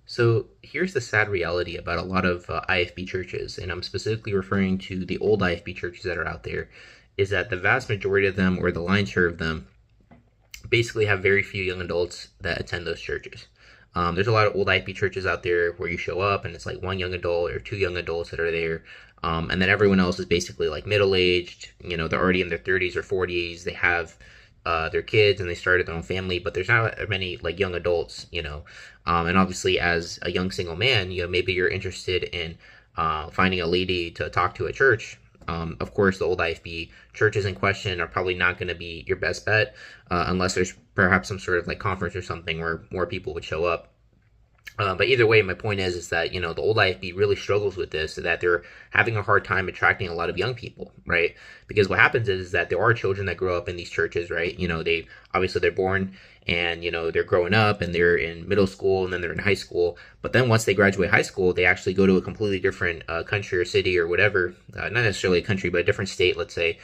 So here's the sad reality about a lot of IFB churches, and I'm specifically referring to the old IFB churches that are out there, is that the vast majority of them, or the lion's share of them, basically have very few young adults that attend those churches. There's a lot of old IFB churches out there where you show up and it's like one young adult or two young adults that are there, and then everyone else is basically like middle aged. You know, they're already in their 30s or 40s. They have their kids and they started their own family, but there's not many like young adults. And obviously as a young single man, maybe you're interested in finding a lady to talk to at church. Of course, the old IFB churches in question are probably not going to be your best bet unless there's perhaps some sort of like conference or something where more people would show up. But either way, my point is that the old IFB really struggles with this, so that they're having a hard time attracting a lot of young people, right? Because what happens is that there are children that grow up in these churches, right? They obviously they're born and they're growing up and they're in middle school and then they're in high school. But then once they graduate high school, they actually go to a completely different country or city or whatever, not necessarily a country, but a different state, let's say.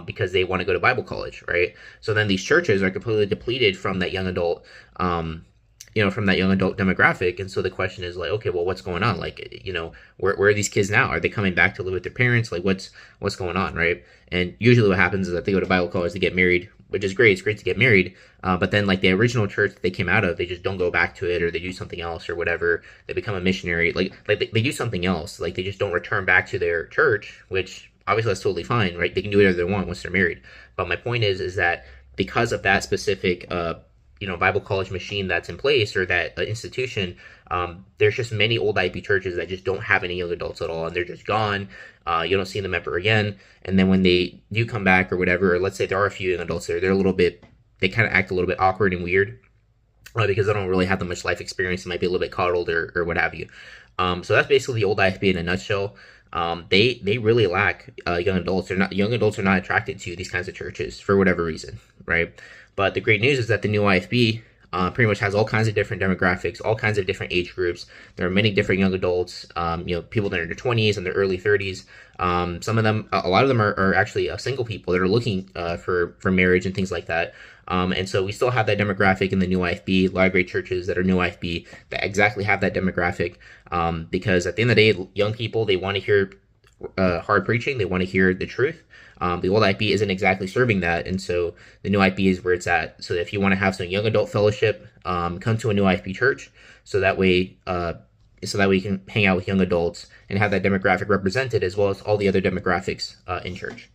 Because they want to go to Bible college, right? So then these churches are completely depleted from that young adult from that young adult demographic. And so the question is like, okay, well, what's going on? Like, where are these kids now? Are they coming back to live with their parents? Like, what's going on, right? And usually what happens is that they go to Bible college to get married, which is great. It's great to get married. But then like the original church that they came out of, they just don't go back to it, or they do something else or whatever. They become a missionary. Like they do something else. Like they just don't return back to their church, which obviously that's totally fine, right? They can do whatever they want once they're married. But my point is that because of that specific Bible college machine that's in place, or that institution, there's just many old IP churches that just don't have any young adults at all, and they're just gone. You don't see them ever again. And then when they do come back or whatever, or let's say there are a few young adults there, they kind of act a little bit awkward and weird because they don't really have that much life experience. They might be a little bit coddled or what have you. So that's basically the old IFB in a nutshell. They really lack young adults. Young adults are not attracted to these kinds of churches for whatever reason, right? But the great news is that the new IFB pretty much has all kinds of different demographics, all kinds of different age groups. There are many different young adults, people that are in their 20s and their early 30s. Some of them, a lot of them are actually single people that are looking for marriage and things like that. And so we still have that demographic in the new IFB. A lot of great churches that are new IFB that exactly have that demographic, because at the end of the day, young people, they want to hear hard preaching. They want to hear the truth. The old IFB isn't exactly serving that, and so the new IFB is where it's at. So if you want to have some young adult fellowship, come to a new IFB church, so that way you can hang out with young adults and have that demographic represented, as well as all the other demographics in church.